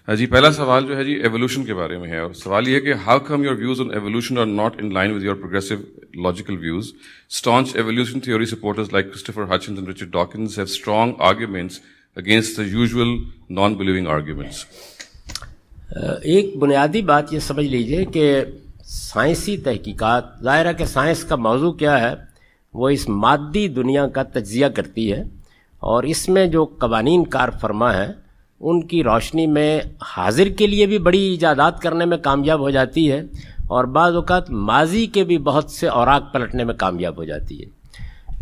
جی پہلا سوال جو ہے جی ایوولوشن کے بارے میں ہے، اور سوال یہ ہے کہ how come your views on evolution are not in line with your progressive logical views. Staunch evolution theory supporters like Christopher Hitchens and Richard Dawkins have strong arguments against the usual non believing arguments. ایک بنیادی بات یہ سمجھ لیجئے کہ سائنسی تحقیقات، ظاہر ہے کہ سائنس کا موضوع کیا ہے، وہ اس مادی دنیا کا تجزیہ کرتی ہے، اور اس میں جو قوانین کار فرما ہیں ان کی روشنی میں حاضر کے لیے بھی بڑی ایجادات کرنے میں کامیاب ہو جاتی ہے، اور بعض اوقات ماضی کے بھی بہت سے اوراق پلٹنے میں کامیاب ہو جاتی ہے.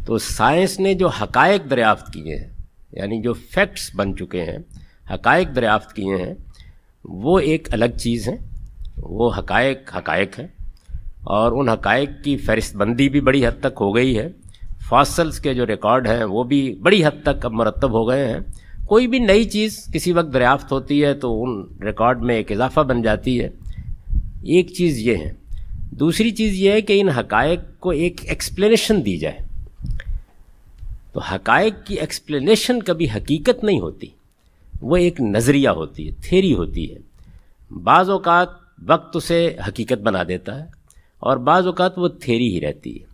تو سائنس نے جو حقائق دریافت کیے ہیں، یعنی جو فیکٹس بن چکے ہیں، حقائق دریافت کیے ہیں، وہ ایک الگ چیز ہے. وہ حقائق ہیں، اور ان حقائق کی فہرست بندی بھی بڑی حد تک ہو گئی ہے. فاسلز کے جو ریکارڈ ہیں وہ بھی بڑی حد تک اب مرتب ہو گئے ہیں. کوئی بھی نئی چیز کسی وقت دریافت ہوتی ہے تو ان ریکارڈ میں ایک اضافہ بن جاتی ہے. ایک چیز یہ ہے. دوسری چیز یہ ہے کہ ان حقائق کو ایک ایکسپلینیشن دی جائے. تو حقائق کی ایکسپلینیشن کبھی حقیقت نہیں ہوتی، وہ ایک نظریہ ہوتی ہے، تھیری ہوتی ہے. بعض اوقات وقت اسے حقیقت بنا دیتا ہے، اور بعض اوقات وہ تھیری ہی رہتی ہے.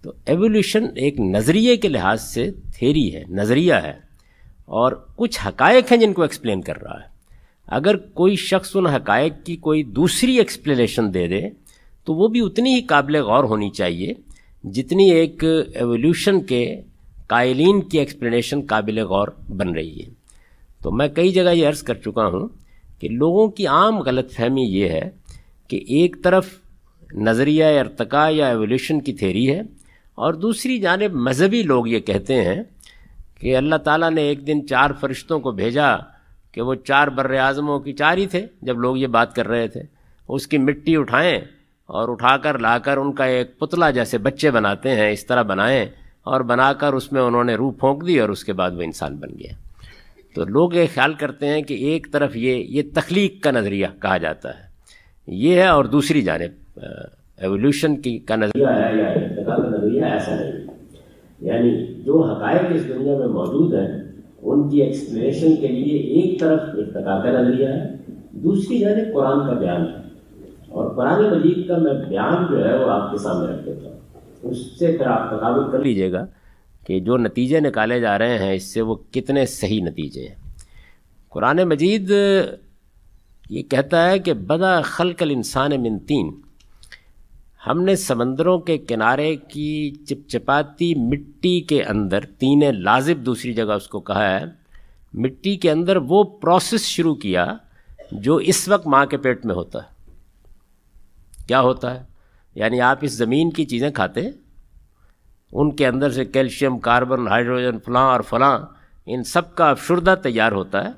تو ایوولوشن ایک نظریے کے لحاظ سے تھیری ہے، نظریہ ہے، اور کچھ حقائق ہیں جن کو ایکسپلین کر رہا ہے. اگر کوئی شخص ان حقائق کی کوئی دوسری ایکسپلینیشن دے دے تو وہ بھی اتنی ہی قابل غور ہونی چاہیے جتنی ایک ایوولوشن کے قائلین کی ایکسپلینیشن قابل غور بن رہی ہے. تو میں کئی جگہ یہ عرض کر چکا ہوں کہ لوگوں کی عام غلط فہمی یہ ہے کہ ایک طرف نظریہ ارتقاء یا ایوولوشن کی تھیری ہے، اور دوسری جانب مذہبی لوگ یہ کہتے ہیں کہ اللہ تعالیٰ نے ایک دن 4 فرشتوں کو بھیجا کہ وہ 4 بر اعظموں کی 4 ہی تھے جب لوگ یہ بات کر رہے تھے، اس کی مٹی اٹھائیں اور اٹھا کر لا کر ان کا ایک پتلا جیسے بچے بناتے ہیں اس طرح بنائیں، اور بنا کر اس میں انہوں نے روح پھونک دی اور اس کے بعد وہ انسان بن گیا. تو لوگ یہ خیال کرتے ہیں کہ ایک طرف یہ تخلیق کا نظریہ کہا جاتا ہے، یہ ہے، اور دوسری جانب ایوولوشن کا نظریہ ہے یا ارتقاء کا نظریہ ایسا نہیں. یعنی جو حقائق اس دنیا میں موجود ہیں ان کی ایکسپلینیشن کے لیے ایک طرف ارتقاء کا نظریہ ہے، دوسری جانب قرآن کا بیان ہے. اور قرآن مجید کا میں بیان جو ہے وہ آپ کے سامنے رکھ دیتا ہوں، اس سے پھر آپ تطابق کر لیجئے گا کہ جو نتیجے نکالے جا رہے ہیں اس سے وہ کتنے صحیح نتیجے ہیں. قرآن مجید یہ کہتا ہے کہ بدا خلق الانسان من طین، ہم نے سمندروں کے کنارے کی چپچپاتی مٹی کے اندر، طین لازب دوسری جگہ اس کو کہا ہے، مٹی کے اندر وہ پروسیس شروع کیا جو اس وقت ماں کے پیٹ میں ہوتا ہے. کیا ہوتا ہے؟ یعنی آپ اس زمین کی چیزیں کھاتے، ان کے اندر سے کیلشیم، کاربن، ہائیڈروجن، فلاں اور فلاں، ان سب کا افشردہ تیار ہوتا ہے،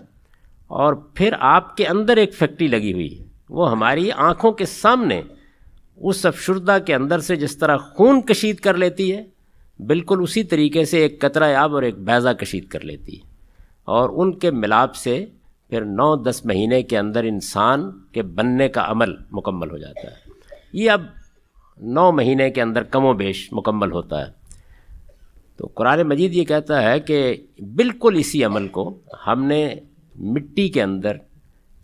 اور پھر آپ کے اندر ایک فیکٹری لگی ہوئی ہے، وہ ہماری آنکھوں کے سامنے اس افشردہ کے اندر سے جس طرح خون کشید کر لیتی ہے، بالکل اسی طریقے سے ایک قطرہ آب اور ایک بیضہ کشید کر لیتی ہے، اور ان کے ملاپ سے پھر 9-10 مہینے کے اندر انسان کے بننے کا عمل مکمل ہو جاتا ہے. یہ اب 9 مہینے کے اندر کم و بیش مکمل ہوتا ہے. تو قرآن مجید یہ کہتا ہے کہ بالکل اسی عمل کو ہم نے مٹی کے اندر،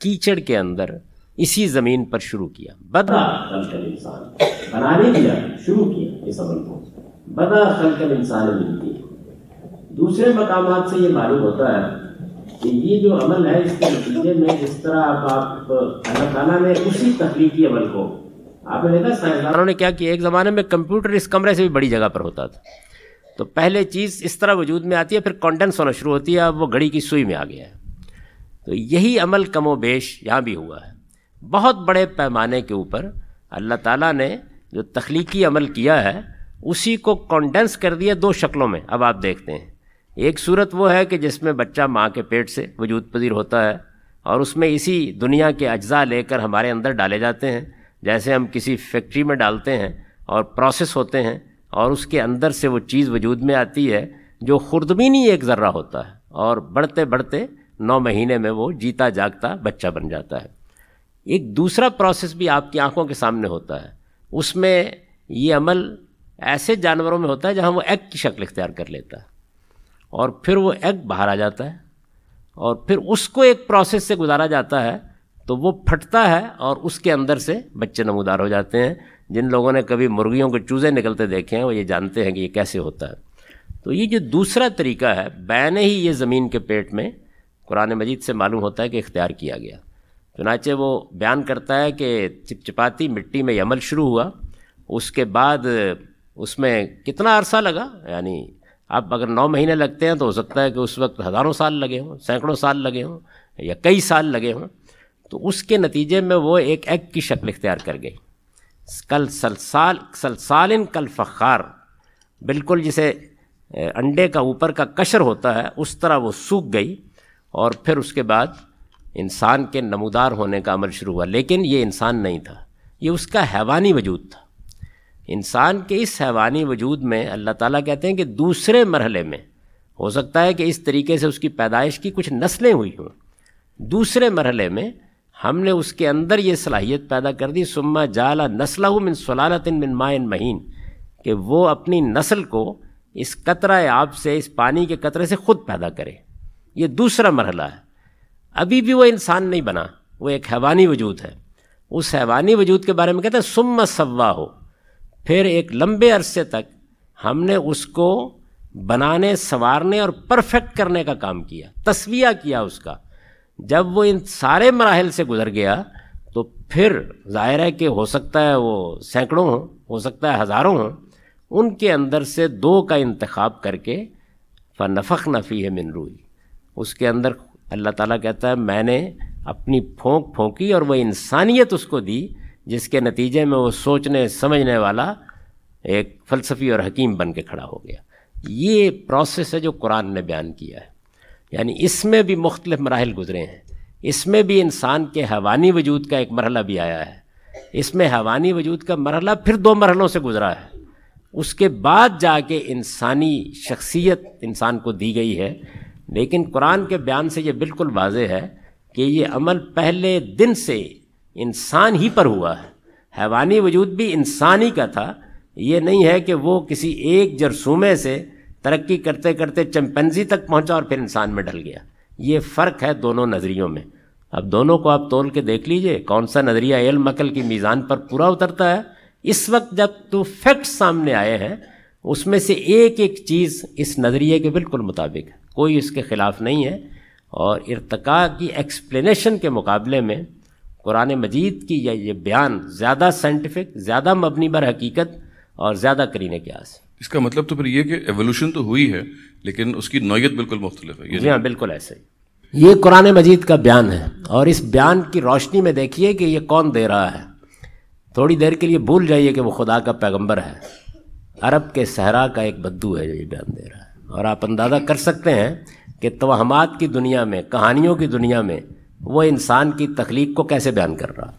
کیچڑ کے اندر، اسی زمین پر شروع کیا. بدا خلق الانسان، بنانے کیا، شروع کیا اس عمل کو. بدا خلق الانسان من طین. دوسرے مقامات سے یہ معلوم ہوتا ہے کہ یہ جو عمل ہے اس کے نتیجے میں جس طرح آپ اللہ تعالیٰ نے اسی تخلیقی عمل کو، آپ نے دیکھا سائنسدانوں نے کیا کیا، ایک زمانے میں کمپیوٹر اس کمرے سے بھی بڑی جگہ پر ہوتا تھا. تو پہلے چیز اس طرح وجود میں آتی ہے، پھر کانڈنس ہونا شروع ہوتی ہے، اب وہ گھڑی کی سوئی میں آ گیا ہے. تو یہی عمل کم و بیش یہاں بھی ہوا ہے. بہت بڑے پیمانے کے اوپر اللہ تعالیٰ نے جو تخلیقی عمل کیا ہے اسی کو کانڈنس کر دیا 2 شکلوں میں. اب آپ دیکھتے ہیں، ایک صورت وہ ہے کہ جس میں بچہ ماں کے پیٹ سے وجود پذیر ہوتا ہے، اور اس میں اسی دنیا کے اجزاء لے کر ہمارے اندر ڈالے جاتے ہیں، جیسے ہم کسی فیکٹری میں ڈالتے ہیں اور پروسیس ہوتے ہیں، اور اس کے اندر سے وہ چیز وجود میں آتی ہے جو خردبینی ایک ذرہ ہوتا ہے، اور بڑھتے بڑھتے 9 مہینے میں وہ جیتا جاگتا بچہ بن جاتا ہے. ایک دوسرا پروسیس بھی آپ کی آنکھوں کے سامنے ہوتا ہے، اس میں یہ عمل ایسے جانوروں میں ہوتا ہے جہاں وہ ایگ کی شکل اختیار کر لیتا ہے، اور پھر وہ ایگ باہر آ جاتا ہے، اور پھر اس کو ایک پروسیس سے گزارا جاتا ہے تو وہ پھٹتا ہے اور اس کے اندر سے بچے نمودار ہو جاتے ہیں. جن لوگوں نے کبھی مرغیوں کے چوزے نکلتے دیکھے ہیں وہ یہ جانتے ہیں کہ یہ کیسے ہوتا ہے. تو یہ جو دوسرا طریقہ ہے بین ہی یہ زمین کے پیٹ میں قرآن مجید سے معلوم ہوتا ہے کہ اختیار کیا گیا. چنانچہ وہ بیان کرتا ہے کہ چپچپاتی مٹی میں یہ عمل شروع ہوا, اس کے بعد اس میں کتنا عرصہ لگا, یعنی اب اگر 9 مہینے لگتے ہیں تو ہو سکتا ہے کہ اس وقت ہزاروں سال لگے ہوں, سینکڑوں سال لگے ہوں یا کئی سال لگے ہوں. تو اس کے نتیجے میں وہ ایگ کی شکل اختیار کر گئی, کل سلسال کل فخار, بالکل جسے انڈے کا اوپر کا قشر ہوتا ہے اس طرح وہ سوکھ گئی. اور پھر اس کے بعد انسان کے نمودار ہونے کا عمل شروع ہوا. لیکن یہ انسان نہیں تھا, یہ اس کا حیوانی وجود تھا. انسان کے اس حیوانی وجود میں اللہ تعالیٰ کہتے ہیں کہ دوسرے مرحلے میں ہو سکتا ہے کہ اس طریقے سے اس کی پیدائش کی کچھ نسلیں ہوئی ہوں. دوسرے مرحلے میں ہم نے اس کے اندر یہ صلاحیت پیدا کر دی, ثم جعل نسلہ من صلالۃ من ماء مہین, کہ وہ اپنی نسل کو اس قطرہ آب سے, اس پانی کے قطرے سے خود پیدا کرے. یہ دوسرا مرحلہ ہے. ابھی بھی وہ انسان نہیں بنا, وہ ایک حیوانی وجود ہے. اس حیوانی وجود کے بارے میں کہتے ہیں ثم سواہ, پھر ایک لمبے عرصے تک ہم نے اس کو بنانے, سنوارنے اور پرفیکٹ کرنے کا کام کیا, تسویہ کیا اس کا. جب وہ ان سارے مراحل سے گزر گیا تو پھر ظاہر ہے کہ ہو سکتا ہے وہ سینکڑوں ہوں, ہو سکتا ہے ہزاروں ہوں, ان کے اندر سے 2 کا انتخاب کر کے فنفخنا فیہ من روحی, اس کے اندر اللہ تعالیٰ کہتا ہے میں نے اپنی پھونک پھونکی اور وہ انسانیت اس کو دی جس کے نتیجے میں وہ سوچنے سمجھنے والا ایک فلسفی اور حکیم بن کے کھڑا ہو گیا. یہ پروسیس ہے جو قرآن نے بیان کیا ہے. یعنی اس میں بھی مختلف مراحل گزرے ہیں. اس میں بھی انسان کے حیوانی وجود کا ایک مرحلہ بھی آیا ہے. اس میں حیوانی وجود کا مرحلہ پھر 2 مرحلوں سے گزرا ہے. اس کے بعد جا کے انسانی شخصیت انسان کو دی گئی ہے. لیکن قرآن کے بیان سے یہ بالکل واضح ہے کہ یہ عمل پہلے دن سے انسان ہی پر ہوا ہے. حیوانی وجود بھی انسان ہی کا تھا. یہ نہیں ہے کہ وہ کسی ایک جرثومے سے ترقی کرتے کرتے چمپینزی تک پہنچا اور پھر انسان میں ڈل گیا. یہ فرق ہے دونوں نظریوں میں. اب دونوں کو آپ تول کے دیکھ لیجئے کون سا نظریہ علم عقل کی میزان پر پورا اترتا ہے. اس وقت جب تو فیکٹس سامنے آئے ہیں اس میں سے ایک ایک چیز اس نظریے کے بالکل مطابق ہے, کوئی اس کے خلاف نہیں ہے. اور ارتقاء کی ایکسپلینیشن کے مقابلے میں قرآن مجید کی یہ بیان زیادہ سائنٹیفک, زیادہ مبنی بر حقیقت اور زیادہ قرینے قیاس ہے. اس کا مطلب تو پھر یہ کہ ایولیوشن تو ہوئی ہے لیکن اس کی نوعیت بالکل مختلف ہے. جی ہاں, بالکل ایسے ہی. یہ قرآن مجید کا بیان ہے اور اس بیان کی روشنی میں دیکھیے کہ یہ کون دے رہا ہے. تھوڑی دیر کے لیے بھول جائیے کہ وہ خدا کا پیغمبر ہے. عرب کے صحرا کا ایک بدو ہے جو یہ بیان دے رہا ہے. اور آپ اندازہ کر سکتے ہیں کہ توہمات کی دنیا میں, کہانیوں کی دنیا میں وہ انسان کی تخلیق کو کیسے بیان کر رہا.